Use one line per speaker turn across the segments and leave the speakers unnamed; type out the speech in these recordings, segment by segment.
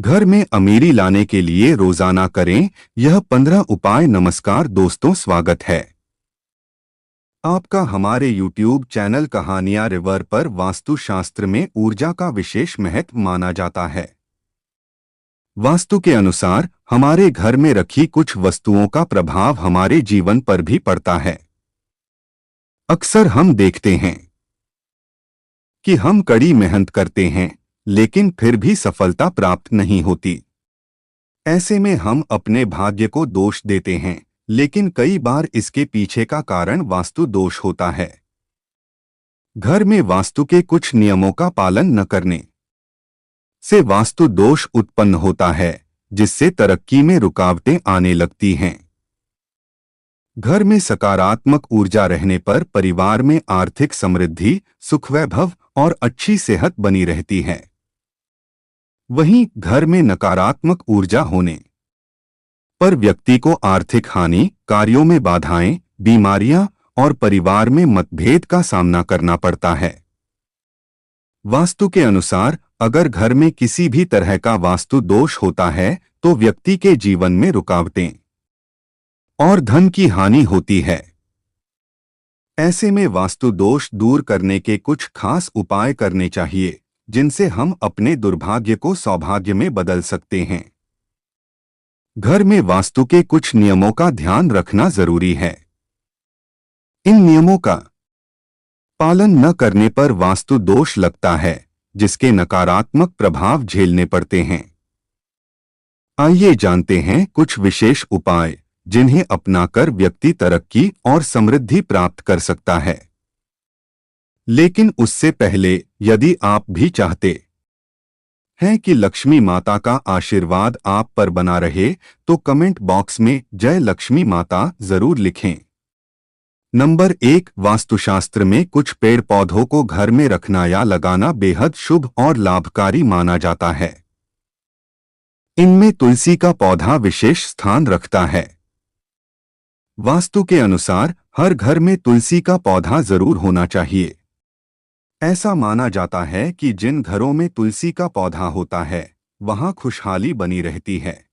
घर में अमीरी लाने के लिए रोजाना करें यह 15 उपाय। नमस्कार दोस्तों, स्वागत है आपका हमारे YouTube चैनल कहानियां रिवर पर। वास्तुशास्त्र में ऊर्जा का विशेष महत्व माना जाता है। वास्तु के अनुसार हमारे घर में रखी कुछ वस्तुओं का प्रभाव हमारे जीवन पर भी पड़ता है। अक्सर हम देखते हैं कि हम कड़ी मेहनत करते हैं लेकिन फिर भी सफलता प्राप्त नहीं होती। ऐसे में हम अपने भाग्य को दोष देते हैं, लेकिन कई बार इसके पीछे का कारण वास्तु दोष होता है। घर में वास्तु के कुछ नियमों का पालन न करने से वास्तु दोष उत्पन्न होता है, जिससे तरक्की में रुकावटें आने लगती हैं। घर में सकारात्मक ऊर्जा रहने पर परिवार में आर्थिक समृद्धि, सुख, वैभव और अच्छी सेहत बनी रहती है। वहीं घर में नकारात्मक ऊर्जा होने पर व्यक्ति को आर्थिक हानि, कार्यों में बाधाएं, बीमारियां और परिवार में मतभेद का सामना करना पड़ता है। वास्तु के अनुसार अगर घर में किसी भी तरह का वास्तु दोष होता है तो व्यक्ति के जीवन में रुकावटें और धन की हानि होती है। ऐसे में वास्तु दोष दूर करने के कुछ खास उपाय करने चाहिए, जिनसे हम अपने दुर्भाग्य को सौभाग्य में बदल सकते हैं। घर में वास्तु के कुछ नियमों का ध्यान रखना जरूरी है। इन नियमों का पालन न करने पर वास्तु दोष लगता है, जिसके नकारात्मक प्रभाव झेलने पड़ते हैं। आइए जानते हैं कुछ विशेष उपाय जिन्हें अपनाकर व्यक्ति तरक्की और समृद्धि प्राप्त कर सकता है। लेकिन उससे पहले यदि आप भी चाहते हैं कि लक्ष्मी माता का आशीर्वाद आप पर बना रहे तो कमेंट बॉक्स में जय लक्ष्मी माता जरूर लिखें। नंबर 1, वास्तुशास्त्र में कुछ पेड़ पौधों को घर में रखना या लगाना बेहद शुभ और लाभकारी माना जाता है। इनमें तुलसी का पौधा विशेष स्थान रखता है। वास्तु के अनुसार हर घर में तुलसी का पौधा जरूर होना चाहिए। ऐसा माना जाता है कि जिन घरों में तुलसी का पौधा होता है वहां खुशहाली बनी रहती है।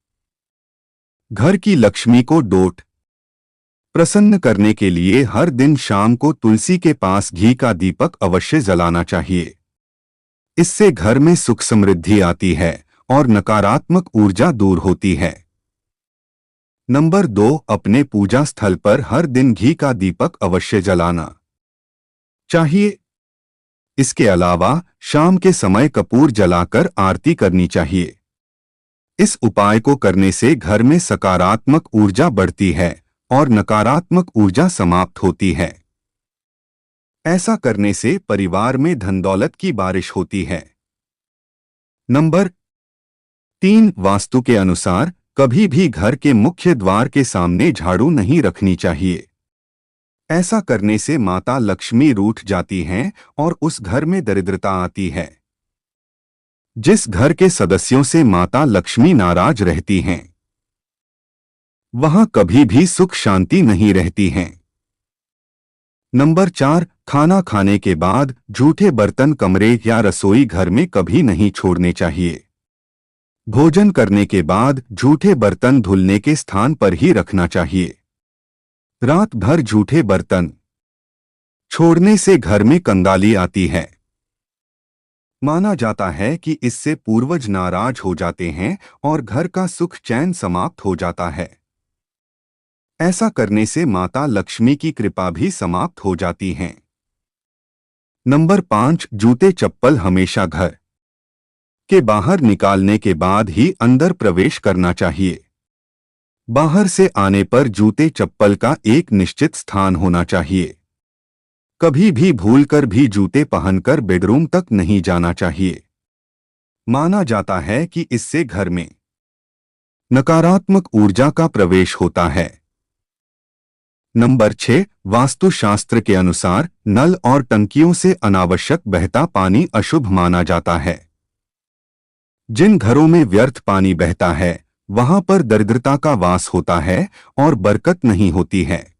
घर की लक्ष्मी को डोट प्रसन्न करने के लिए हर दिन शाम को तुलसी के पास घी का दीपक अवश्य जलाना चाहिए। इससे घर में सुख समृद्धि आती है और नकारात्मक ऊर्जा दूर होती है। नंबर 2, अपने पूजा स्थल पर हर दिन घी का दीपक अवश्य जलाना चाहिए। इसके अलावा शाम के समय कपूर जलाकर आरती करनी चाहिए। इस उपाय को करने से घर में सकारात्मक ऊर्जा बढ़ती है और नकारात्मक ऊर्जा समाप्त होती है। ऐसा करने से परिवार में धन दौलत की बारिश होती है। नंबर 3, वास्तु के अनुसार कभी भी घर के मुख्य द्वार के सामने झाड़ू नहीं रखनी चाहिए। ऐसा करने से माता लक्ष्मी रूठ जाती हैं और उस घर में दरिद्रता आती है। जिस घर के सदस्यों से माता लक्ष्मी नाराज रहती हैं, वहां कभी भी सुख शांति नहीं रहती हैं। नंबर 4, खाना खाने के बाद जूठे बर्तन कमरे या रसोई घर में कभी नहीं छोड़ने चाहिए। भोजन करने के बाद जूठे बर्तन धुलने के स्थान पर ही रखना चाहिए। रात भर जूठे बर्तन छोड़ने से घर में कंगाली आती है। माना जाता है कि इससे पूर्वज नाराज हो जाते हैं और घर का सुख चैन समाप्त हो जाता है। ऐसा करने से माता लक्ष्मी की कृपा भी समाप्त हो जाती है। नंबर 5, जूते चप्पल हमेशा घर के बाहर निकालने के बाद ही अंदर प्रवेश करना चाहिए। बाहर से आने पर जूते चप्पल का एक निश्चित स्थान होना चाहिए। कभी भी भूलकर भी जूते पहनकर बेडरूम तक नहीं जाना चाहिए। माना जाता है कि इससे घर में नकारात्मक ऊर्जा का प्रवेश होता है। नंबर 6, वास्तुशास्त्र के अनुसार नल और टंकियों से अनावश्यक बहता पानी अशुभ माना जाता है। जिन घरों में व्यर्थ पानी बहता है वहां पर दरिद्रता का वास होता है और बरकत नहीं होती है।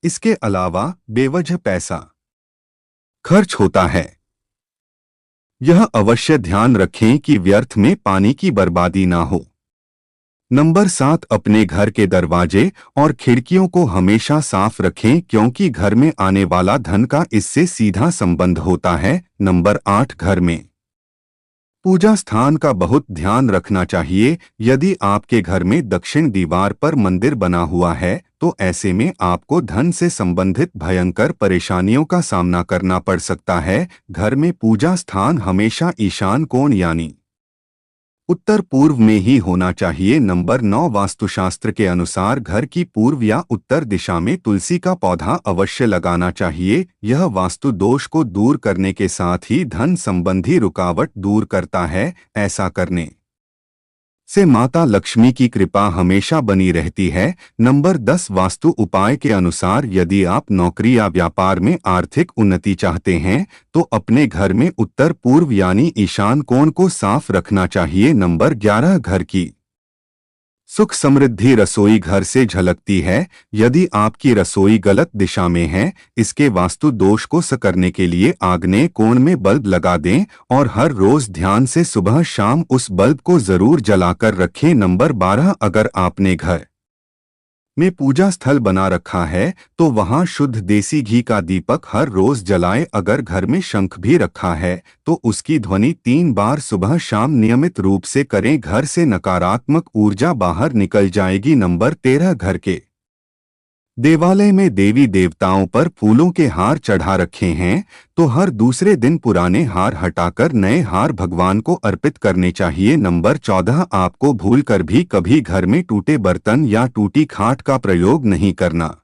इसके अलावा बेवजह पैसा खर्च होता है। यह अवश्य ध्यान रखें कि व्यर्थ में पानी की बर्बादी ना हो। नंबर 7, अपने घर के दरवाजे और खिड़कियों को हमेशा साफ रखें क्योंकि घर में आने वाला धन का इससे सीधा संबंध होता है। नंबर 8, घर में पूजा स्थान का बहुत ध्यान रखना चाहिए। यदि आपके घर में दक्षिण दीवार पर मंदिर बना हुआ है तो ऐसे में आपको धन से संबंधित भयंकर परेशानियों का सामना करना पड़ सकता है। घर में पूजा स्थान हमेशा ईशान कोण यानी उत्तर पूर्व में ही होना चाहिए। नंबर 9, वास्तुशास्त्र के अनुसार घर की पूर्व या उत्तर दिशा में तुलसी का पौधा अवश्य लगाना चाहिए। यह वास्तु दोष को दूर करने के साथ ही धन संबंधी रुकावट दूर करता है। ऐसा करने से माता लक्ष्मी की कृपा हमेशा बनी रहती है। नंबर 10, वास्तु उपाय के अनुसार यदि आप नौकरी या व्यापार में आर्थिक उन्नति चाहते हैं तो अपने घर में उत्तर पूर्व यानी ईशान कोण को साफ रखना चाहिए। नंबर 11, घर की सुख समृद्धि रसोई घर से झलकती है। यदि आपकी रसोई गलत दिशा में है, इसके वास्तु दोष को स करने के लिए आग्नेय कोण में बल्ब लगा दें और हर रोज ध्यान से सुबह शाम उस बल्ब को जरूर जलाकर रखें। नंबर 12, अगर आपने घर में पूजा स्थल बना रखा है तो वहां शुद्ध देसी घी का दीपक हर रोज जलाएं। अगर घर में शंख भी रखा है तो उसकी ध्वनि 3 बार सुबह शाम नियमित रूप से करें। घर से नकारात्मक ऊर्जा बाहर निकल जाएगी। नंबर 13, घर के देवालय में देवी देवताओं पर फूलों के हार चढ़ा रखे हैं तो हर दूसरे दिन पुराने हार हटाकर नए हार भगवान को अर्पित करने चाहिए। नंबर 14, आपको भूलकर भी कभी घर में टूटे बर्तन या टूटी खाट का प्रयोग नहीं करना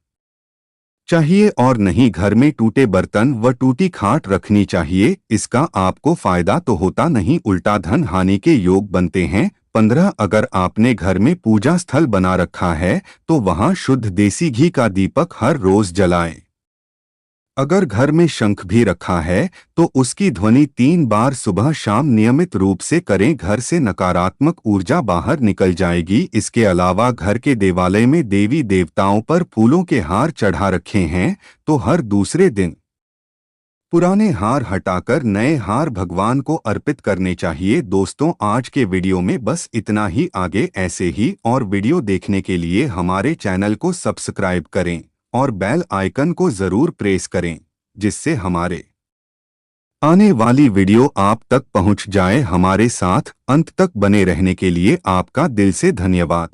चाहिए और नहीं घर में टूटे बर्तन व टूटी खाट रखनी चाहिए। इसका आपको फायदा तो होता नहीं, उल्टा धन हानि के योग बनते हैं। 15, अगर आपने घर में पूजा स्थल बना रखा है तो वहां शुद्ध देसी घी का दीपक हर रोज जलाएं। अगर घर में शंख भी रखा है तो उसकी ध्वनि 3 बार सुबह शाम नियमित रूप से करें। घर से नकारात्मक ऊर्जा बाहर निकल जाएगी। इसके अलावा घर के देवालय में देवी देवताओं पर फूलों के हार चढ़ा रखे हैं तो हर दूसरे दिन पुराने हार हटाकर नए हार भगवान को अर्पित करने चाहिए। दोस्तों, आज के वीडियो में बस इतना ही। आगे ऐसे ही और वीडियो देखने के लिए हमारे चैनल को सब्सक्राइब करें और बेल आइकन को जरूर प्रेस करें जिससे हमारे आने वाली वीडियो आप तक पहुंच जाए। हमारे साथ अंत तक बने रहने के लिए आपका दिल से धन्यवाद।